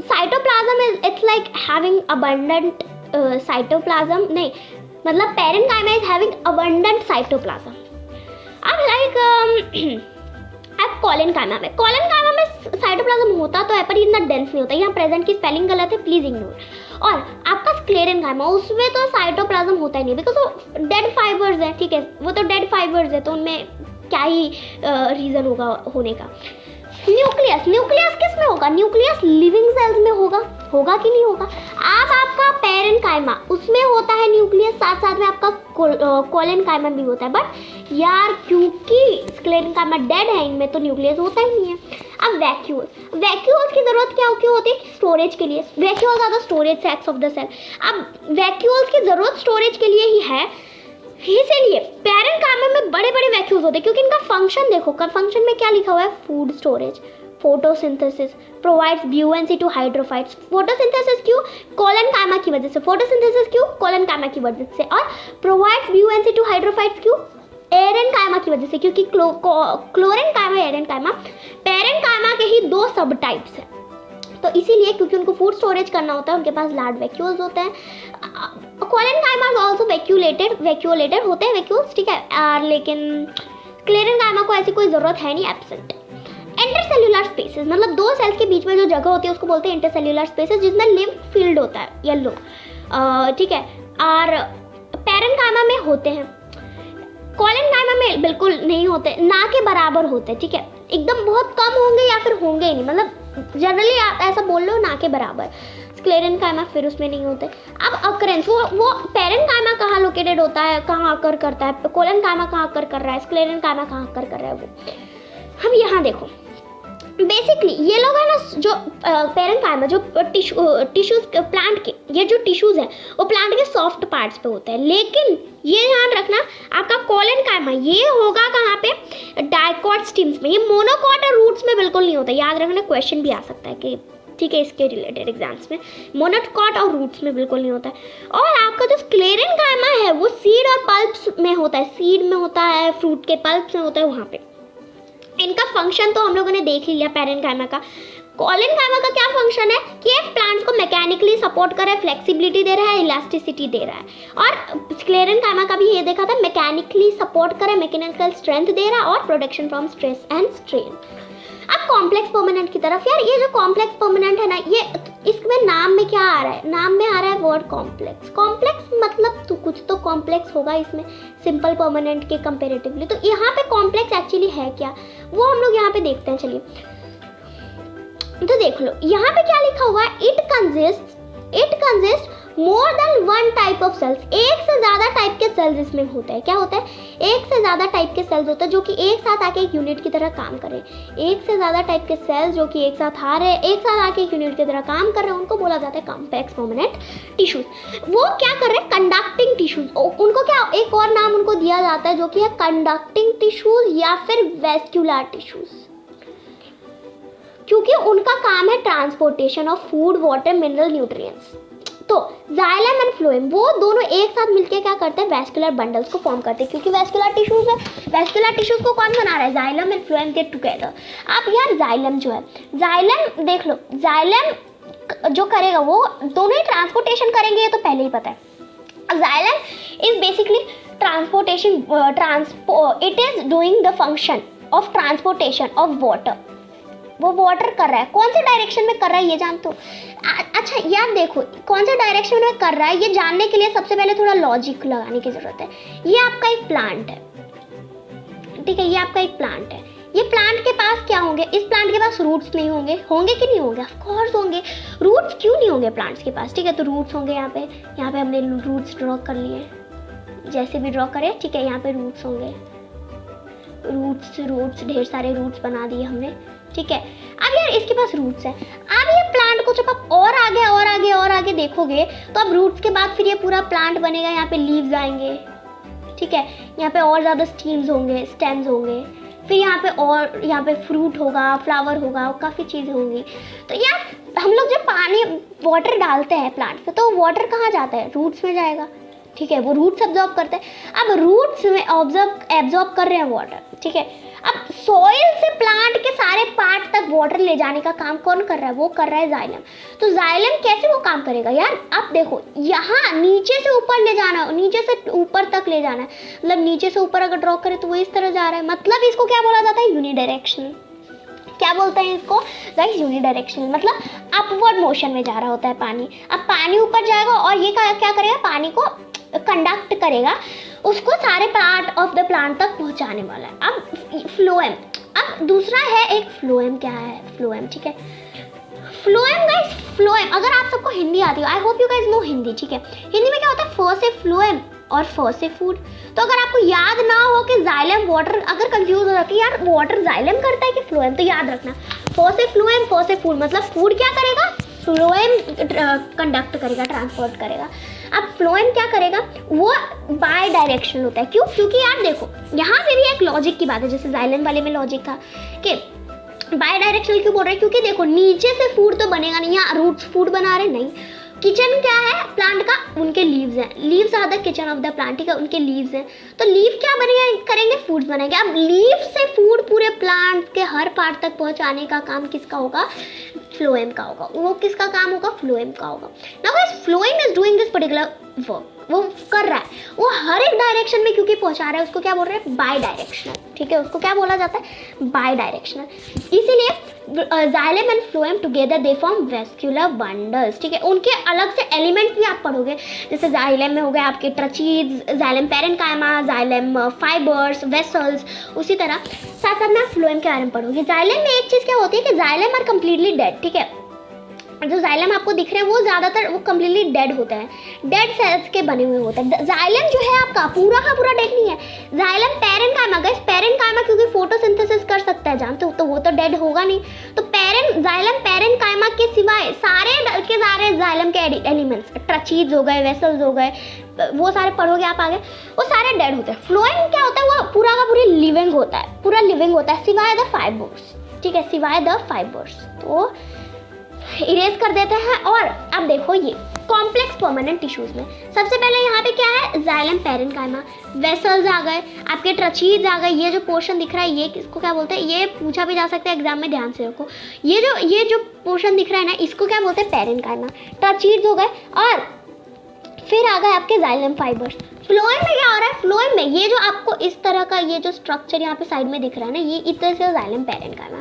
Speaker 1: cytoplasm it's like having abundant cytoplasm, नहीं मतलब पेरेंट कायमा इज हैविंग अबंडेंट साइटोप्लाज्म। अब लाइक अब कॉलन कायमा में साइटोप्लाज्म होता तो है पर इतना डेंस नहीं होता। यहाँ प्रेजेंट की स्पेलिंग गलत है, प्लीज इग्नोर। और आपका स्क्लेरन कायमा, उसमें तो साइटोप्लाज्म होता ही नहीं बिकॉज वो डेड फाइबर्स है, ठीक है, वो तो डेड फाइबर्स है, तो उनमें क्या ही रीजन होगा होने का। न्यूक्लियस किस में होगा? न्यूक्लियस लिविंग सेल्स में होगा कि नहीं होगा? अब आपका पेरेंट कायमा, उसमें होता है न्यूक्लियस, साथ साथ में आपका कॉलन कायमा भी होता है। बट यार, क्योंकि स्क्लेरन कायमा डेड है, इनमें तो न्यूक्लियस होता ही नहीं है। अब वैक्यूल्स की जरूरत क्यों होती है? स्टोरेज के लिए। Vacuoles are the storage sacs of the cell. अब वैक्यूल्स की जरूरत स्टोरेज के लिए ही है, इसीलिए पेरेंट कायमा में बड़े बड़े वैक्यूल्स होते हैं, क्योंकि इनका फंक्शन देखो, फंक्शन में क्या लिखा हुआ है? Food storage, photosynthesis, provides buoyancy to hydrophytes. Photosynthesis क्यों? कॉलन कायमा की वजह से। फोटोसिंथेसिस क्यों? कॉलन कायमा की वजह से। और प्रोवाइड्स ब्यूएंसी टू हाइड्रोफाइट्स क्यों? एरन कायमा की वजह से, क्योंकि क्लोरन कायमा, एरन कायमा, पेरेंट कायमा के ही दो सब टाइप्स हैं। तो इसीलिए क्योंकि उनको फूड स्टोरेज करना होता है, उनके पास लार्ज वैक्यूल्स होते हैं। कॉलन कायमा आल्सो वैक्यूलेटेड होते हैं वैक्यूल्स, ठीक है, लेकिन स्क्लेरन कायमा को ऐसी कोई ज़रूरत है नहीं, एब्सेंट। इंटरसेल्यूलर स्पेसेस मतलब दो सेल्स के बीच में जो जगह होती है उसको बोलते हैं इंटरसेल्यूलर स्पेसेस, जिसमें लिम्फ फील्ड होता है येलो, ठीक है, और पैरेन्काइमा में होते हैं, कोलेनकाइमा में बिल्कुल नहीं होते, ना के बराबर होते, ठीक है, एकदम बहुत कम होंगे या फिर होंगे ही नहीं, मतलब जनरली आप ऐसा बोल लो ना के बराबर। स्क्लेरेनकाइमा फिर उसमें नहीं होते। अब अकरेंस वो पैरेन्काइमा कहाँ लोकेटेड होता है, कहाँ अकर करता है, कोलेनकाइमा कहाँ अकर कर रहा है, स्क्लेरेनकाइमा कहाँ अकर कर रहा है, वो हम यहाँ देखो बेसिकली ये लोग है ना जो पैरेन्काइमा जो टिश्यूज प्लांट के ये जो टिश्यूज है वो प्लांट के सॉफ्ट पार्ट्स पे होता है, लेकिन ये ध्यान रखना आपका कोलेनकाइमा ये होगा कहाँ पे, डाइकॉट स्टिम्स में, ये मोनोकॉट और रूट्स में बिल्कुल नहीं होता, याद रखना क्वेश्चन भी आ सकता है कि ठीक है इसके रिलेटेड एग्जाम्स में, मोनोकॉट और रूट्स में बिल्कुल नहीं होता है। और आपका जो स्क्लेरेनकाइमा है वो सीड और पल्प्स में होता है, सीड में होता है, फ्रूट के पल्प्स में होता है, वहाँ पे इनका फंक्शन तो हम लोगों ने देख ही लिया पैरेन्काइमा का। कोलेनकाइमा का क्या फंक्शन है कि ये प्लांट्स को मैकेनिकली सपोर्ट कर रहा है, फ्लेक्सिबिलिटी दे रहा है, इलास्टिसिटी दे रहा है, और स्क्लेरेनकाइमा का भी ये देखा था मैकेनिकली सपोर्ट कर रहा है, मैकेनिकल स्ट्रेंथ दे रहा है और protection from stress and strain. अब कॉम्प्लेक्स परमानेंट की तरफ, यार ये जो कॉम्प्लेक्स परमानेंट है ना, ये इसमें नाम में क्या आ रहा है, नाम में आ रहा है वर्ड कॉम्प्लेक्स। कॉम्प्लेक्स मतलब तो कुछ तो कॉम्प्लेक्स होगा इसमें सिंपल परमानेंट के कंपेरेटिवली, तो यहाँ पे कॉम्प्लेक्स एक्चुअली है क्या वो हम लोग यहाँ पे देखते हैं। चलिए तो देख लो यहाँ पे क्या लिखा हुआ है, it consist more than one type of cells, एक से ज्यादा टाइप के सेल्स इसमें होते हैं। क्या होता है, एक से ज्यादा टाइप के सेल्स होते हैं जो कि एक साथ आके एक यूनिट की तरह काम करें। एक से ज्यादा टाइप के सेल्स जो कि एक साथ आ रहे हैं, एक साथ आके एक यूनिट की तरह काम कर रहे हैं, उनको बोला जाता है कॉम्प्लेक्स परमानेंट टिश्यूज। वो क्या कर रहे हैं, कंडक्टिंग टिश्यूज, उनको क्या एक और नाम उनको दिया जाता है जो कि है कंडक्टिंग टिश्यूज या फिर वेस्क्यूलर टिश्यूज, क्योंकि उनका काम है transportation of food, water, mineral, nutrients. तो जाइलम एंड फ्लोएम वो दोनों एक साथ मिलके क्या करते हैं, वेस्कुलर बंडल्स को फॉर्म करते हैं, क्योंकि वेस्कुलर टिश्यूज है, वेस्कुलर टिश्यूज को कौन बना रहा है, xylem and phloem get together. अब यार जाइलम जो है, जाइलम देख लो, जाइलम जो करेगा वो दोनों ही ट्रांसपोर्टेशन करेंगे, ये तो पहले ही पता है। Xylem is basically transportation, it is doing the function of transportation of water, वो वाटर कर रहा है, कौन से डायरेक्शन में कर रहा है ये जानते हो। अच्छा यार देखो कौन से डायरेक्शन में कर रहा है ये जानने के लिए सबसे पहले थोड़ा लॉजिक लगाने की जरूरत है। ये आपका एक प्लांट है, ठीक है, ये आपका एक प्लांट है, ये प्लांट के पास क्या होंगे, इस प्लांट के पास रूट्स नहीं होंगे, होंगे कि नहीं होंगे, ऑफ कोर्स होंगे। रूट्स क्यों नहीं होंगे प्लांट्स के पास, ठीक है, तो रूट्स होंगे यहाँ पे हमने रूट्स ड्रॉ कर लिए, जैसे भी ड्रॉ करें, ठीक है, यहाँ पे रूट्स होंगे, रूट्स ढेर सारे रूट्स बना दिए हमने, ठीक है। अब यार इसके पास रूट्स है, अब ये प्लांट को जब आप और आगे देखोगे तो अब रूट्स के बाद फिर ये पूरा प्लांट बनेगा, यहाँ पे लीव्स आएंगे, ठीक है, यहाँ पे और ज़्यादा स्टीम्स होंगे, स्टेम्स होंगे, फिर यहाँ पे फ्रूट होगा, फ्लावर होगा, काफ़ी चीज़ें होंगी। तो यार हम लोग जब पानी वाटर डालते हैं प्लांट्स पे तो वाटर कहाँ जाता है, रूट्स में जाएगा, ठीक है, वो रूट्स एब्जॉर्ब करते हैं। अब रूट्स में एब्जॉर्ब कर रहे हैं वाटर, ठीक है। अब सॉइल से प्लांट के सारे पार्ट तक वाटर ले जाने का काम कौन कर रहा है, वो कर रहा है जाइलम। तो जाइलम कैसे वो काम करेगा यार, अब देखो यहाँ नीचे से ऊपर ले जाना है, नीचे से ऊपर तक ले जाना है, मतलब नीचे से ऊपर अगर ड्रॉ करें तो वो इस तरह जा रहा है, मतलब इसको क्या बोला जाता है, यूनिडायरेक्शनल। क्या बोलते हैं इसको गाइस, यूनिडायरेक्शनल, मतलब अपवर्ड मोशन में जा रहा होता है पानी। अब पानी ऊपर जाएगा और ये क्या करेगा, पानी को कंडक्ट करेगा, उसको सारे पार्ट ऑफ द प्लांट तक पहुंचाने वाला है। अब फ्लोएम, अब दूसरा है एक फ्लोएम, क्या है फ्लोएम, ठीक है, फ्लोएम गाइस, फ्लोएम अगर आप सबको हिंदी आती है, I hope you guys know Hindi, ठीक है, हिंदी में क्या होता है, फ से फ्लोएम और फ से फूड। तो अगर आपको याद ना हो कि जाइलम वाटर, अगर कंफ्यूज हो जाती है यार वाटर जाइलम करता है कि फ्लोएम, तो याद रखना फ से फ्लोएम, फ से फूड, मतलब फूड क्या करेगा, फ्लोएम कंडक्ट करेगा, ट्रांसपोर्ट करेगा। अब फ्लोएम क्या करेगा, वो बाय डायरेक्शनल होता है, क्यों, क्योंकि यार देखो यहाँ पे भी एक लॉजिक की बात है, जैसे जाइलम वाले में लॉजिक था कि बाय डायरेक्शनल क्यों बोल रहे हैं, क्योंकि देखो नीचे से फूड तो बनेगा नहीं, यहाँ रूट्स फूड बना रहे नहीं, किचन क्या है प्लांट का, उनके लीव्स हैं, leaves are the kitchen of the plant, ठीक है, उनके लीव्स हैं, तो लीव क्या बनेगा, करेंगे फूड्स बनेंगे। अब लीव से फूड पूरे प्लांट के हर पार्ट तक पहुंचाने का काम किसका होगा, फ्लोएम का होगा। वो किसका काम होगा, फ्लोएम का होगा। Now guys phloem is doing this particular work, वो कर रहा है, वो हर एक डायरेक्शन में क्योंकि पहुंचा रहा है, उसको क्या बोल रहे हैं, बाई डायरेक्शनल, ठीक है, उसको क्या बोला जाता है, बाई डायरेक्शनल। इसीलिए xylem and phloem together they form vascular bundles, ठीक है। उनके अलग से एलिमेंट्स भी आप पढ़ोगे, जैसे जाइलम में हो गए आपके tracheids, xylem parenchyma, xylem fibres, vessels, उसी तरह साथ साथ में आप फ्लोएम के बारे में पढ़ोगे। जाइलम में एक चीज़ क्या होती है कि जाइलम आर कंप्लीटली डेड, ठीक है। जो जाइलम आपको दिख रहे हैं वो ज़्यादातर वो कम्प्लीटली डेड होते हैं, डेड सेल्स के बने हुए होते हैं। जाइलम जो है आपका पूरा का पूरा डेड नहीं है। जाइलम पैरेन्काइमा, गाइस पैरेन्काइमा क्योंकि फोटोसिंथेसिस कर सकता है, जानते हो, तो वो तो डेड होगा नहीं। तो जाइलम पैरेन्काइमा के सिवाय सारे के सारे जाइलम के एलिमेंट्स, ट्रचीज हो गए, वेसल्स हो गए, वो सारे पढ़ोगे आप आगे, वो सारे डेड होते हैं। फ्लोएम क्या होता है, वो पूरा का पूरी लिविंग होता है, पूरा लिविंग होता है सिवाय द फाइबर्स, ठीक है, सिवाय द फाइबर्स। तो इरेज कर देते हैं। और अब देखो ये कॉम्प्लेक्स परमानेंट टिश्यूज में सबसे पहले यहाँ पे क्या है, जाइलम पैरेन्काइमा, वेसल्स आ गए, आपके ट्रचीज आ गए। ये जो पोर्शन दिख रहा है ये किसको क्या बोलते हैं, ये पूछा भी जा सकता है एग्जाम में, ध्यान से रखो। ये जो पोर्शन दिख रहा है ना, इसको क्या बोलते हैं, पैरेन्काइमा। ट्रचीज हो गए और फिर आ गए आपके जाइलम फाइबर्स। फ्लोएम में क्या हो रहा है, फ्लोएम में ये जो आपको इस तरह का ये जो स्ट्रक्चर यहाँ पे साइड में दिख रहा है ना, ये इस तरह से जाइलम पैरेन्काइमा,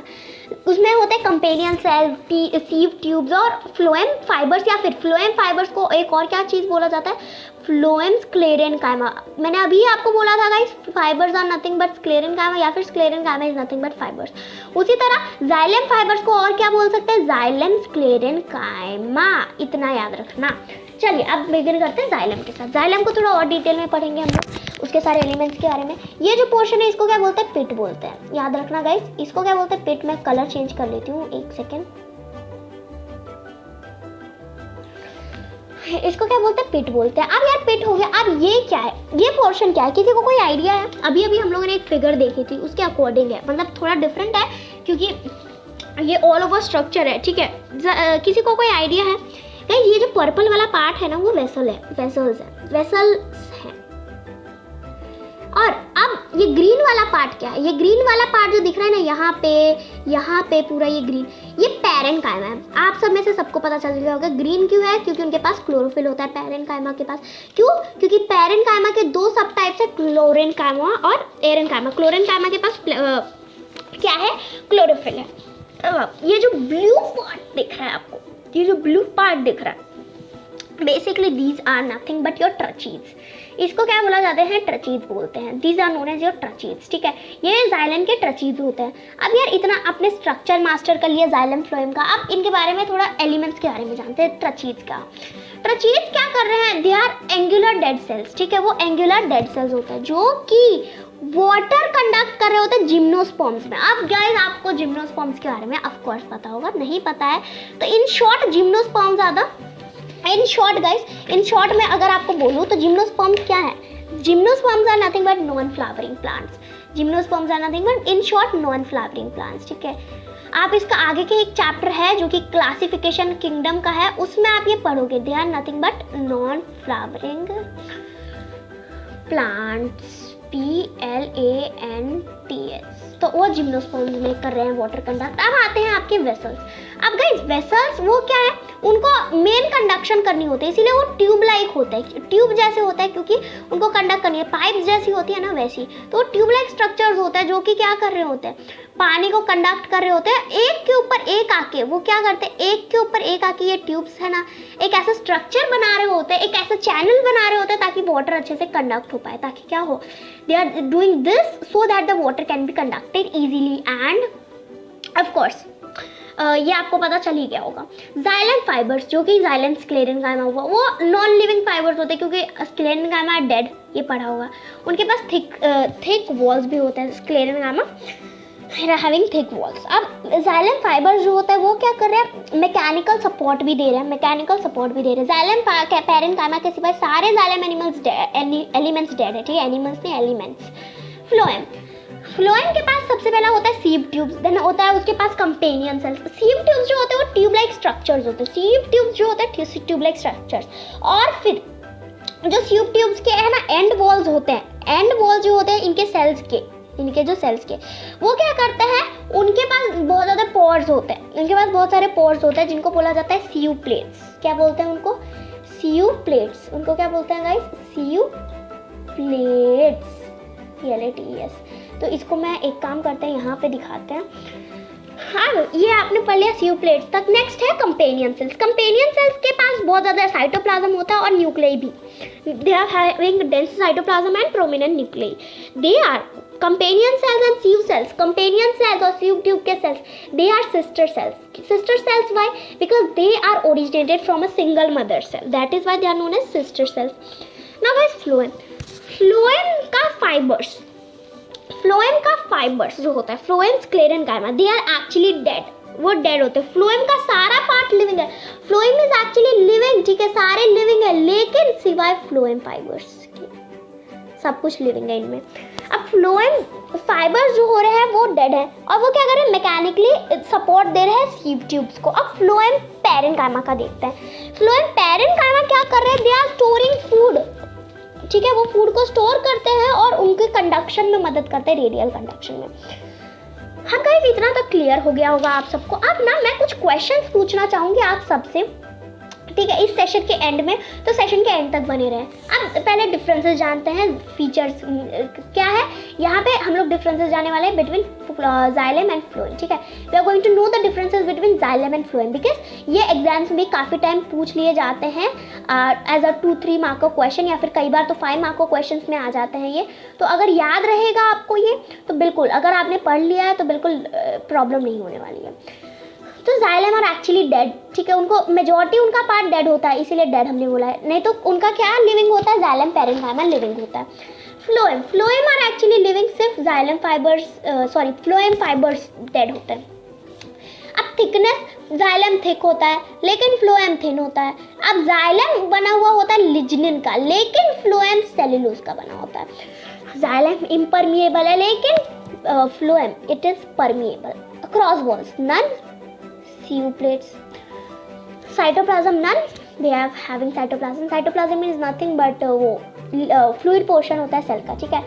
Speaker 1: उसमें होते हैं कंपेनियन सेल, सीव ट्यूब्स और फ्लोएम फाइबर्स, या फिर फ्लोएम फाइबर्स को एक और क्या चीज़ बोला जाता है, फ्लोएम स्क्लेरेन्काइमा। मैंने अभी आपको बोला था guys, fibres are nothing but sclerenchyma, या फिर sclerenchyma is nothing but fibres. उसी तरह जाइलम फाइबर्स को और क्या बोल सकते हैं, जाइलम स्क्लेरेन्काइमा, इतना याद रखना। चलिए अब बिगिन करते हैं जाइलम के साथ। जाइलम को थोड़ा और डिटेल में पढ़ेंगे हम लोग, उसके सारे एलिमेंट्स के बारे में। ये जो पोर्शन है इसको क्या बोलते हैं, पिट बोलते हैं, याद रखना गाइस, इसको क्या बोलते हैं, पिट। मैं कलर चेंज कर लेती हूँ, एक सेकेंड। इसको क्या बोलते हैं, पिट बोलते हैं। अब यार पिट हो गया, अब ये क्या है, ये पोर्शन क्या है, किसी को कोई आइडिया है? अभी अभी हम लोगों ने एक फिगर देखी थी, उसके अकॉर्डिंग है, मतलब थोड़ा डिफरेंट है क्योंकि ये ऑल ओवर स्ट्रक्चर है, ठीक है। किसी को कोई आइडिया है? गाइस ये जो पर्पल वाला पार्ट है ना, वो वेसल्स है। और अब ये ग्रीन वाला पार्ट क्या है, ये ग्रीन वाला पार्ट जो दिख रहा है ना, यहाँ पे पूरा ये ग्रीन, ये पैरेन्काइमा है। आप सब में से सबको पता चल गया होगा ग्रीन क्यों है, क्योंकि उनके पास क्लोरोफिल होता है पैरेन्काइमा के पास। क्यों? क्योंकि पैरेन्काइमा के दो सब टाइप्स है, क्लोरेन्काइमा और एरेन्काइमा। क्लोरेन्काइमा के पास क्या है, क्लोरोफिल है। ये जो ब्लू पार्ट दिख रहा है आपको, ये जो ब्लू पार्ट दिख रहा है, basically these are nothing but your tracheids. इसको क्या बोला जाते हैं, ट्रचीज बोलते हैं। These are known as your tracheids, ठीक है। ये जाइलम के ट्रचीज होते हैं। अब यार इतना आपने स्ट्रक्चर मास्टर कर लिया जाइलम फ्लोएम का, अब इनके बारे में थोड़ा एलिमेंट्स के बारे में जानते हैं। ट्रचीज का, ट्रचीज क्या कर रहे हैं, they are angular dead cells, ठीक है। वो एंगुलर डेड सेल्स होते हैं जो कि वाटर कंडक्ट कर रहे होते हैं जिम्नोस्पर्म्स में। अब गाइस आपको जिम्नोस्पर्म्स के बारे में ऑफ कोर्स पता होगा, नहीं पता है तो in short gymnosperms are the, in short guys, in short में अगर आपको बोलूँ तो जिम्नोस्पर्म्स क्या है, gymnosperms are nothing but non flowering plants. Gymnosperms are nothing but in short non flowering plants, ठीक है। आप इसका आगे के एक चैप्टर है जो कि क्लासिफिकेशन किंगडम का है, उसमें आप ये पढ़ोगे, they are nothing but non flowering plants, PLANTS। तो वो जिम्नोस्पर्म्स में कर रहे हैं वाटर कंडक्ट। अब आते हैं आपके वेसल्स। अब गाइस वेसल्स वो क्या है, उनको मेन कंडक्शन करनी होती है, इसीलिए वो ट्यूब लाइक होता है, ट्यूब जैसे होता है क्योंकि उनको कंडक्ट करनी है, पाइप्स जैसी होती है ना वैसी। तो ट्यूब लाइक स्ट्रक्चर्स होता है जो कि क्या कर रहे होते हैं, पानी को कंडक्ट कर रहे होते हैं, एक के ऊपर एक आके वो क्या करते हैं, एक के ऊपर एक आके ये ट्यूब्स है ना, एक ऐसा स्ट्रक्चर बना रहे होते हैं, एक ऐसा चैनल बना रहे होते हैं ताकि वाटर अच्छे से कंडक्ट हो पाए, ताकि क्या हो, they are doing this so that the water can be conducted easily and of course ये आपको पता चल ही गया होगा। जाइलम फाइबर्स जो कि जाइलम स्क्लेरेन्काइमा हुआ, वो नॉन लिविंग फाइबर्स होते हैं क्योंकि स्क्लेरेन्काइमा डेड, ये पढ़ा होगा। उनके पास थिक वॉल्स भी होते हैं, स्क्लेरेन्काइमा हैविंग थिक वॉल्स। अब जाइलम फाइबर्स जो होता है वो क्या कर रहे हैं, मैकेनिकल सपोर्ट भी दे रहे हैं, जाइलम पैरेन्काइमा के सिवाय सारे जाइलम एलिमेंट्स डेड है, ठीक है, एनिमल्स नहीं एलिमेंट्स। फ्लोएम के पास सबसे पहला होता है सीव ट्यूब्स, देन होता है उसके पास कंपेनियन सेल्स। सीव ट्यूब्स जो होते हैं वो ट्यूब लाइक स्ट्रक्चर्स होते हैं, सीव ट्यूब्स जो होते हैं ट्यूब लाइक स्ट्रक्चर्स। और फिर जो सीव ट्यूब्स के है ना एंड वॉल्स होते हैं, एंड वॉल्स जो होते हैं इनके सेल्स के, इनके जो सेल्स के, वो क्या करते हैं, उनके पास बहुत ज़्यादा पोर्स होते हैं, उनके पास बहुत सारे पोर्स होते हैं जिनको बोला जाता है सीव प्लेट्स। क्या बोलते हैं उनको, सीयू प्लेट्स, उनको क्या बोलते हैं गाइस? CU plates, PLATES। तो इसको मैं एक काम करते हैं यहाँ पे दिखाते हैं। हाँ, ये आपने पढ़ लिया सीयू प्लेट्स तक। नेक्स्ट है कंपेनियन सेल्स। कंपेनियन सेल्स के पास बहुत ज़्यादा साइटोप्लाज्म होता है और न्यूक्लियई भी। They are having dense cytoplasm and prominent nuclei. They are companion cells and sieve cells. Companion cells और सीयू ट्यूब के cells, they are sister cells. Sister cells why? Because they are originated from a single mother cell, that is why they are known as sister cells. Now guys, phloem. Phloem का fibres, phloem का fibres जो होता है, phloem sclerenchyma, they are actually dead, वो dead होते हैं। Phloem का सारा पार्ट लिविंग है। फ्लोएम इज एक्चुअली लिविंग, ठीक है, सारे लिविंग है, लेकिन सिवाय फ्लोएम फाइबर्स के सब कुछ लिविंग है इनमें। अब फ्लोएम फाइबर्स जो हो रहे हैं वो डेड है और वो क्या कर रहे हैं? मैकेनिकली सपोर्ट दे रहे हैं सीव ट्यूब्स को। अब फ्लोएम पैरेन्काइमा का देखते हैं। फ्लोएम पैरेन्काइमा क्या कर रहे हैं? दे आर स्टोरिंग फूड, ठीक है, वो फूड को स्टोर करते हैं और उनके कंडक्शन में मदद करते हैं, रेडियल कंडक्शन में। हाँ गाइस, इतना तो क्लियर हो गया होगा आप सबको। अब ना मैं कुछ क्वेश्चंस पूछना चाहूँगी आप सबसे, ठीक है, इस सेशन के एंड में, तो सेशन के एंड तक बने रहें। अब पहले डिफरेंसेस जानते हैं, फीचर्स क्या है। यहाँ पे हम लोग डिफरेंसेस जानने वाले हैं बिटवीन जाइलम एंड फ्लोएम, ठीक है। We are going to know the differences between xylem and phloem, because ये एग्जाम्स में काफ़ी टाइम पूछ लिए जाते हैं एज अ 2-3 मार्क का क्वेश्चन, या फिर कई बार तो 5 मार्क का क्वेश्चन में आ जाते हैं ये। तो अगर याद रहेगा आपको ये, तो बिल्कुल, अगर आपने पढ़ लिया है तो बिल्कुल प्रॉब्लम नहीं होने वाली है। तो जाइलम आर एक्चुअली डेड, ठीक है, उनको मेजॉरिटी उनका पार्ट डेड होता है, इसीलिए डेड हमने बोला है, नहीं तो उनका क्या लिविंग होता है? जाइलम पैरेन्काइमा लिविंग होता है। Phloem, phloem are actually living, सिर्फ xylem fibres phloem fibres dead होते हैं। अब थिकनेस, जाइलम थिक होता है लेकिन फ्लोएम थिन होता है। अब जाइलम बना हुआ होता है लिग्निन का, लेकिन फ्लोएम सेल्यूलोज का बना होता है। जाइलम इम्परमिएबल है लेकिन phloem it is permeable. Cross walls, none. Sieve plates, cytoplasm, none. They are having cytoplasm. Cytoplasm means nothing but वो फ्लूइड पोर्शन होता है सेल का, ठीक है।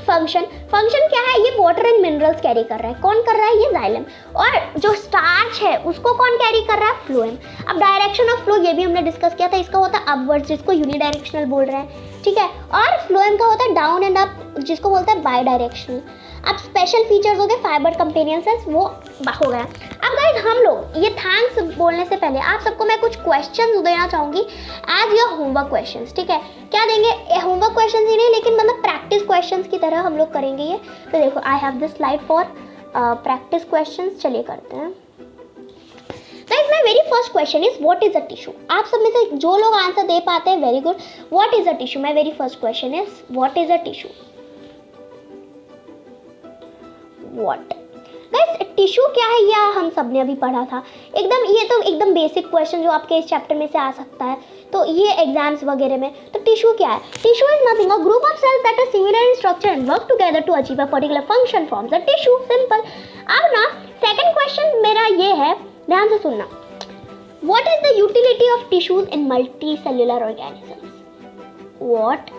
Speaker 1: फंक्शन, फंक्शन क्या है? ये वाटर एंड मिनरल्स कैरी कर रहा है। कौन कर रहा है? ये जाइलम। और जो स्टार्च है उसको कौन कैरी कर रहा है? फ्लोएम। अब डायरेक्शन ऑफ फ्लो ये भी हमने डिस्कस किया था, इसका होता है अपवर्ड्स, जिसको यूनिडायरेक्शनल बोल रहे हैं, ठीक है। और फ्लोएम का होता है डाउन एंड अप, जिसको बोलते हैं बाई डायरेक्शनल। अब स्पेशल फीचर्स हो गए फाइबर कंपेनियन सेल्स, वो हो गया। अब गाइस, हम लोग ये थैंक्स बोलने से पहले आप सबको मैं कुछ क्वेश्चंस देना चाहूँगी एज योर होमवर्क क्वेश्चंस, ठीक है। क्या देंगे? होमवर्क क्वेश्चंस ही नहीं, लेकिन मतलब प्रैक्टिस क्वेश्चंस की तरह हम लोग करेंगे ये। तो देखो, I have this slide for practice questions. चलिए करते हैं। Guys, my very first question is what is a tissue. आप सब में से जो लोग आंसर दे पाते हैं, very good. What is a tissue? My very first question is what is a tissue. What guys, tissue क्या है? यह हम सब ने अभी पढ़ा था एकदम। ये तो एकदम बेसिक क्वेश्चन जो आपके इस चैप्टर में से आ सकता है, तो ये एग्जाम्स वगैरह में। तो टिश्यू क्या है? Tissue is nothing, a group of cells that are similar in structure and work together to achieve a particular function forms a tissue. Simple. अब ना सेकंड क्वेश्चन मेरा ये है, ध्यान से सुनना। What is the utility of tissues in multi cellular organisms? What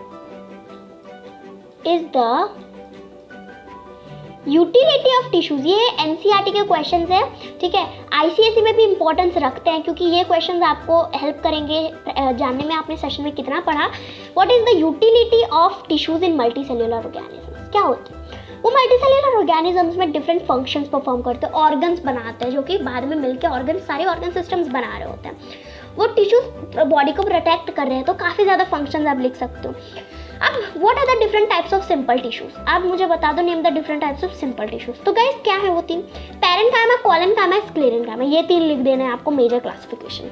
Speaker 1: is the utility of tissues? ये NCERT के क्वेश्चंस है, ठीक है। आईसीएसई में भी इंपॉर्टेंस रखते हैं, क्योंकि ये क्वेश्चंस आपको हेल्प करेंगे जानने में आपने सेशन में कितना पढ़ा। What is the utility of tissues in multi cellular organisms? क्या होती है वो? मल्टी सेल्युलर ऑर्गेनिजम्स में डिफरेंट फंक्शंस परफॉर्म करते हैं, ऑर्गन्स बनाते हैं, जो कि बाद में मिलकर ऑर्गन, सारे ऑर्गन सिस्टम्स बना रहे होते हैं। वो टिश्यूज बॉडी को प्रोटेक्ट कर रहे हैं, तो काफ़ी ज़्यादा फंक्शंस आप लिख सकते हो। अब what are the different types of simple tissues? आप मुझे बता दो, name the different types of simple tissues. तो गाइस, क्या है वो तीन? पैरेन्काइमा, कोलेनकाइमा, स्क्लेरेनकाइमा, ये तीन लिख देना है आपको मेजर क्लासिफिकेशन।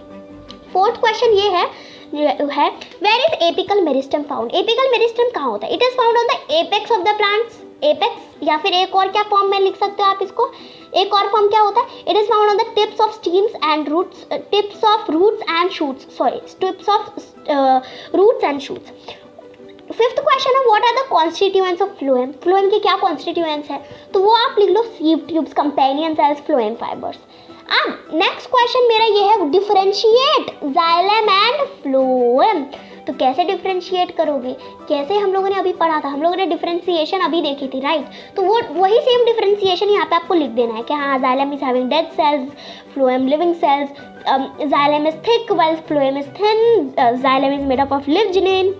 Speaker 1: फोर्थ क्वेश्चन ये है where is apical meristem found? Apical meristem कहाँ होता है? It is found on the apex of the plants, apex, या फिर एक और क्या फॉर्म में लिख सकते हो आप इसको? एक और फॉर्म क्या होता है? It is found on the tips of stems and roots, tips of roots and shoots, sorry, tips of roots and shoots. Fifth question है what are the constituents of phloem? Phloem के क्या constituents है? तो वो आप लिख लो sieve tubes, companion cells, phloem fibres. अब नेक्स्ट क्वेश्चन मेरा ये है डिफरेंशिएट जाइलम एंड फ्लोएम। तो कैसे डिफ्रेंशिएट करोगे, कैसे हम लोगों ने अभी पढ़ा था, हम लोगों ने डिफ्रेंशिएशन अभी देखी थी, राइट। तो वो वही सेम डिफ्रेंशिएशन यहाँ पे आपको लिख देना है कि हाँ xylem is having dead cells, phloem living cells, xylem is thick while phloem is thin, xylem is made up of lignin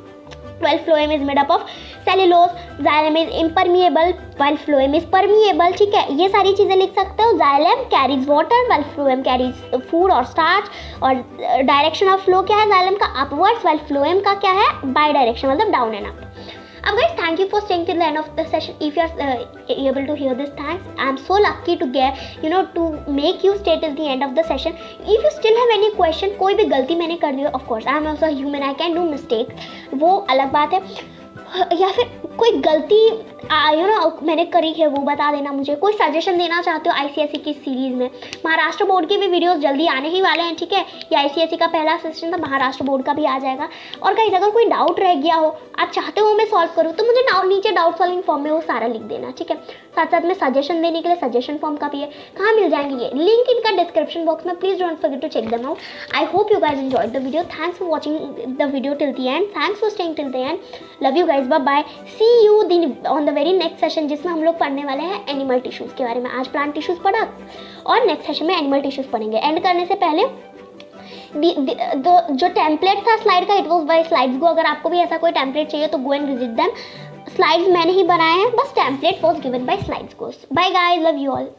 Speaker 1: while phloem is made up of cellulose, xylem is impermeable while phloem is permeable, ठीक है। ये सारी चीज़ें लिख सकते हो। xylem carries water while phloem carries food और starch, और डायरेक्शन ऑफ फ्लो क्या है xylem का, upwards, while phloem का क्या है, बाई डायरेक्शन, मतलब डाउन एंड अप। अब guys, thank you for staying till the end of the session. If you are able to hear this, thanks. I am so lucky to get, to make you stay till the end of the session. If you still have any question, कोई भी गलती मैंने कर दी हो, of course I am also human, I can do mistake, वो अलग बात है। या फिर कोई गलती मैंने करी है वो बता देना मुझे। कोई सजेशन देना चाहते हो आईसीएसई की सीरीज़ में, महाराष्ट्र बोर्ड के भी वीडियोस जल्दी आने ही वाले हैं, ठीक है। ये आईसीएसई का पहला सेशन था, महाराष्ट्र बोर्ड का भी आ जाएगा। और गाइस अगर कोई डाउट रह गया हो, आप चाहते हो मैं सॉल्व करूँ, तो मुझे नीचे डाउट सॉल्विंग फॉर्म में वो सारा लिख देना, ठीक है। साथ साथ में सजेशन देने के लिए सजेशन फॉर्म का भी है, कहाँ मिल जाएंगे ये लिंक इनका डिस्क्रिप्शन बॉक्स में, please don't forget to check them out. I hope you guys enjoyed the video, thanks for watching the video till the end, thanks for staying till the end, love you guys, bye bye, see you on the very next session, जिसमें हम लोग पढ़ने वाले हैं animal tissues के बारे में। आज प्लांट टिश्यूज़ पढ़ा और नेक्स्ट सेशन में एनिमल टिश्यूज़ पढ़ेंगे। एंड करने से पहले जो टेम्पलेट था स्लाइड का, it was by slides go. अगर आपको भी ऐसा कोई टेम्पलेट चाहिए तो go and visit them. Slides मैंने ही बनाए हैं, बस template was given by slides go. Bye guys, love you all.